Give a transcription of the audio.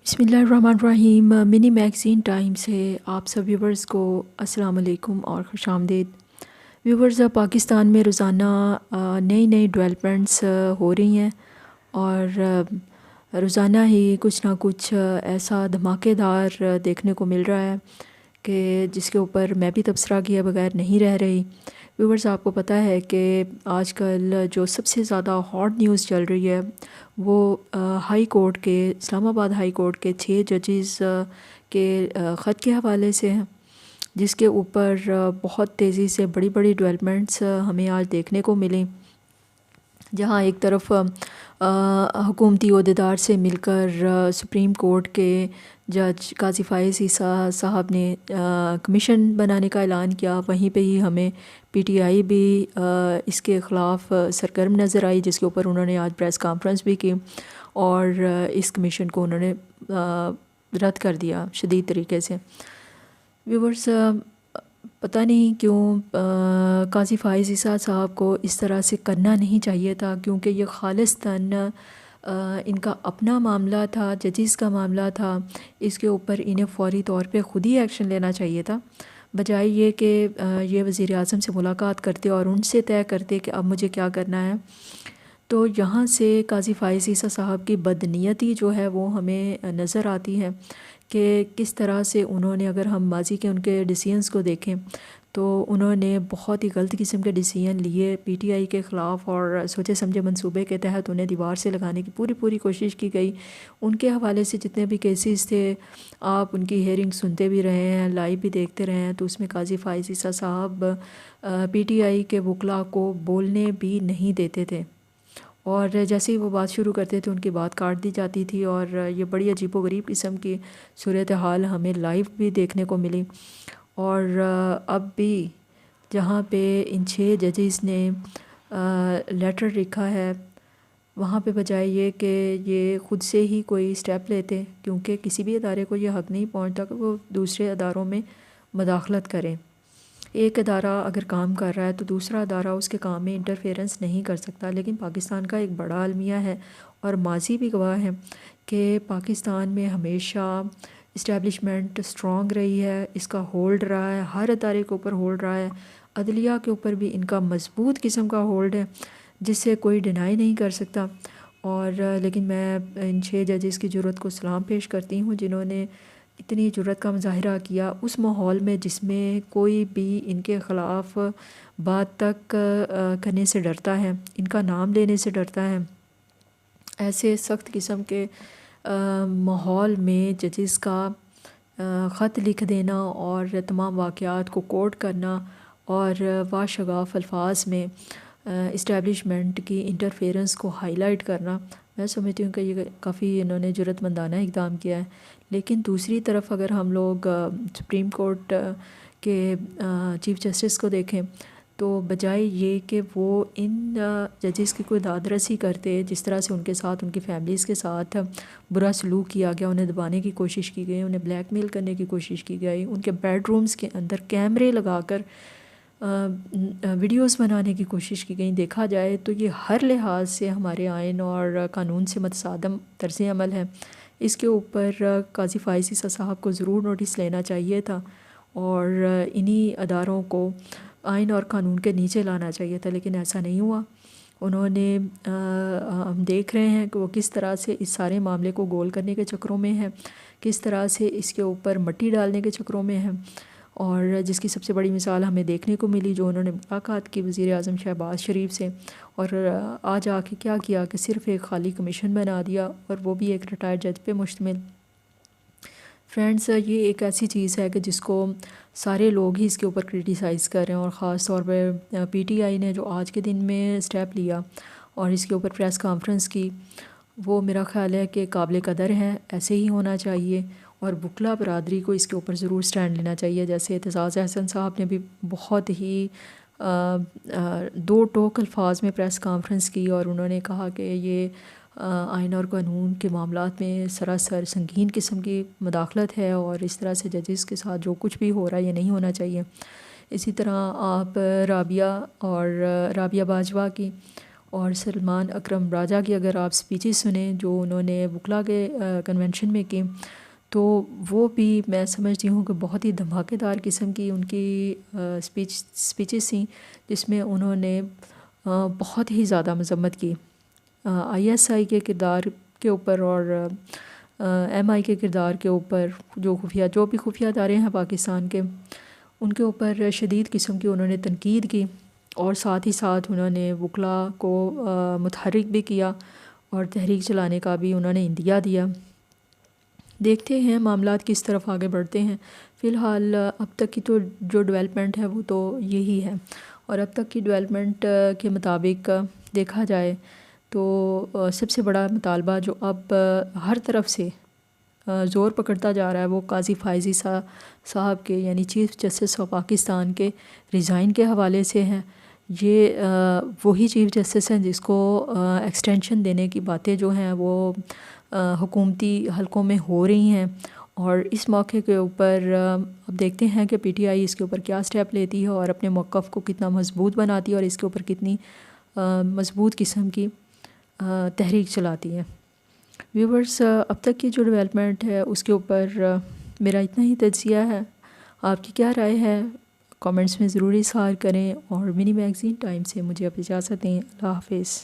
बिस्मिल्लाहिर्रहमानिर्रहीम। Mini magazine time से आप सब व्यूवर्स को अस्सलाम वालेकुम और खुशामदीद। व्यूवर्स, पाकिस्तान में रोज़ाना नई नई डेवलपमेंट्स हो रही हैं और रोज़ाना ही कुछ ना कुछ ऐसा धमाकेदार देखने को मिल रहा है कि जिसके ऊपर मैं भी तबसरा किए बगैर नहीं रह रही। व्यूवर्स, आपको पता है कि आजकल जो सबसे ज़्यादा हॉट न्यूज़ चल रही है वो हाई कोर्ट के इस्लामाबाद हाई कोर्ट के 6 जजेस के ख़त के हवाले से हैं, जिसके ऊपर बहुत तेज़ी से बड़ी बड़ी डेवलपमेंट्स हमें आज देखने को मिली। जहाँ एक तरफ हुकूमती ओहदेदार से मिलकर सुप्रीम कोर्ट के जज काजी फ़ाइज़ ईसा साहब ने कमीशन बनाने का ऐलान किया, वहीं पे ही हमें पीटीआई भी इसके ख़िलाफ़ सरगर्म नज़र आई, जिसके ऊपर उन्होंने आज प्रेस कॉन्फ्रेंस भी की और इस कमीशन को उन्होंने रद्द कर दिया शदीद तरीके से। व्यूवर्स, पता नहीं क्यों काजी फ़ाइज़ ईसा साहब को इस तरह से करना नहीं चाहिए था, क्योंकि ये खालिस्तन इनका अपना मामला था, जजेस का मामला था। इसके ऊपर इन्हें फ़ौरी तौर पे ख़ुद ही एक्शन लेना चाहिए था, बजाय ये कि ये वज़ीर आज़म से मुलाकात करते और उनसे तय करते कि अब मुझे क्या करना है। तो यहाँ से काजी फ़ाइज़ ईसा साहब की बदनीयती जो है वो हमें नज़र आती है कि किस तरह से उन्होंने, अगर हम माजी के उनके डिसीजंस को देखें तो उन्होंने बहुत ही गलत किस्म के डिसीजन लिए पीटीआई के ख़िलाफ़, और सोचे समझे मंसूबे के तहत उन्हें दीवार से लगाने की पूरी कोशिश की गई। उनके हवाले से जितने भी केसेस थे आप उनकी हेयरिंग सुनते भी रहे हैं, लाइव भी देखते रहे हैं, तो उसमें काजी फ़ाइज़ ईसा साहब पीटीआई के वकला को बोलने भी नहीं देते थे, और जैसे ही वो बात शुरू करते थे उनकी बात काट दी जाती थी। और ये बड़ी अजीबोगरीब किस्म की सूरत हाल हमें लाइव भी देखने को मिली। और अब भी जहाँ पे इन 6 जजेस ने लेटर लिखा है, वहाँ पे बजाय ये कि ये ख़ुद से ही कोई स्टेप लेते, क्योंकि किसी भी अदारे को ये हक़ नहीं पहुँचता कि वो दूसरे अदारों में मदाखलत करें। एक अदारा अगर काम कर रहा है तो दूसरा अदारा उसके काम में इंटरफेरेंस नहीं कर सकता, लेकिन पाकिस्तान का एक बड़ा अलमिया है और माजी भी गवाह है कि पाकिस्तान में हमेशा इस्टेब्लिशमेंट स्ट्रॉन्ग रही है, इसका होल्ड रहा है, हर अदारे के ऊपर होल्ड रहा है, अदलिया के ऊपर भी इनका मजबूत किस्म का होल्ड है, जिससे कोई डिनाई नहीं कर सकता। और लेकिन मैं इन 6 जजेस की ज़रूरत को सलाम पेश करती हूँ, जिन्होंने इतनी जुर्रत का मुजाहिरा किया उस माहौल में जिसमें कोई भी इनके ख़िलाफ़ बात तक करने से डरता है, इनका नाम लेने से डरता है। ऐसे सख्त किस्म के माहौल में जजेस का ख़त लिख देना और तमाम वाक़यात को कोट करना और वाशगाफ अल्फाज में इस्टेब्लिशमेंट की इंटरफेरेंस को हाईलाइट करना, मैं समझती हूँ कि ये काफ़ी इन्होंने जुर्रतमंदाना इक़दाम किया है। लेकिन दूसरी तरफ अगर हम लोग सुप्रीम कोर्ट के चीफ़ जस्टिस को देखें तो बजाय ये कि वो इन जजेस की कोई दादरसी करते, जिस तरह से उनके साथ उनकी फैमिलीज़ के साथ बुरा सलूक किया गया, उन्हें दबाने की कोशिश की गई, उन्हें ब्लैकमेल करने की कोशिश की गई, उनके बेडरूम्स के अंदर कैमरे लगाकर वीडियोस बनाने की कोशिश की गई, देखा जाए तो ये हर लिहाज से हमारे आइन और कानून से मतसादम तर्ज़ अमल है। इसके ऊपर काजी फ़ाइज़ ईसा साहब को ज़रूर नोटिस लेना चाहिए था और इन्हीं अदारों को आइन और कानून के नीचे लाना चाहिए था, लेकिन ऐसा नहीं हुआ। उन्होंने हम देख रहे हैं कि वो किस तरह से इस सारे मामले को गोल करने के चक्रों में है, किस तरह से इसके ऊपर मट्टी डालने के चक्रों में है। और जिसकी सबसे बड़ी मिसाल हमें देखने को मिली जो उन्होंने मुलाकात की वज़ीर आज़म शहबाज शरीफ से, और आज आके क्या किया कि सिर्फ़ एक खाली कमीशन बना दिया, और वो भी एक रिटायर्ड जज पे मुश्तमिल। फ्रेंड्स, ये एक ऐसी चीज़ है कि जिसको सारे लोग ही इसके ऊपर क्रिटिसाइज़ कर रहे हैं, और ख़ास तौर पे पीटीआई ने जो आज के दिन में स्टेप लिया और इसके ऊपर प्रेस कॉन्फ्रेंस की, वो मेरा ख़्याल है कि काबिल कदर है, ऐसे ही होना चाहिए। और वकला बरादरी को इसके ऊपर ज़रूर स्टैंड लेना चाहिए। जैसे एतज़ाज़ अहसन साहब ने भी बहुत ही दो टोक अल्फाज में प्रेस कॉन्फ्रेंस की और उन्होंने कहा कि ये आइन और कानून के मामलात में सरासर संगीन किस्म की मुदाखलत है, और इस तरह से जजेस के साथ जो कुछ भी हो रहा है ये नहीं होना चाहिए। इसी तरह आप राबिया बाजवा की, اور سلمان اکرم راجہ کی اگر آپ سپیچز سنیں جو انہوں نے وکلا کے کنونشن میں کی، تو وہ بھی میں سمجھتی ہوں کہ بہت ہی دھماکے دار قسم کی ان کی سپیچز تھیں، جس میں انہوں نے بہت ہی زیادہ مذمت کی آئی ایس آئی کے کردار کے اوپر اور ایم آئی کے کردار کے اوپر، جو بھی خفیہ ادارے ہیں پاکستان کے، ان کے اوپر شدید قسم کی انہوں نے تنقید کی، اور ساتھ ہی ساتھ انہوں نے وکلا کو متحرک بھی کیا اور تحریک چلانے کا بھی انہوں نے عندیہ دیا۔ دیکھتے ہیں معاملات کس طرف آگے بڑھتے ہیں۔ فی الحال اب تک کی تو جو ڈیولپمنٹ ہے وہ تو یہی ہے، اور اب تک کی ڈیولپمنٹ کے مطابق دیکھا جائے تو سب سے بڑا مطالبہ جو اب ہر طرف سے زور پکڑتا جا رہا ہے وہ قاضی فائزی صاحب کے، یعنی چیف جسٹس آف پاکستان کے ریزائن کے حوالے سے ہیں۔ یہ وہی چیف جسٹس ہیں جس کو ایکسٹینشن دینے کی باتیں جو ہیں وہ حکومتی حلقوں میں ہو رہی ہیں، اور اس موقع کے اوپر اب دیکھتے ہیں کہ پی ٹی آئی اس کے اوپر کیا سٹیپ لیتی ہے اور اپنے موقف کو کتنا مضبوط بناتی ہے اور اس کے اوپر کتنی مضبوط قسم کی تحریک چلاتی ہے۔ ویورز، اب تک کی جو ڈیولپمنٹ ہے اس کے اوپر میرا اتنا ہی تجزیہ ہے۔ آپ کی کیا رائے ہے؟ کامنٹس میں ضرور اظہار کریں، اور منی میگزین ٹائم سے مجھے اب اجازت دیں۔ اللہ حافظ۔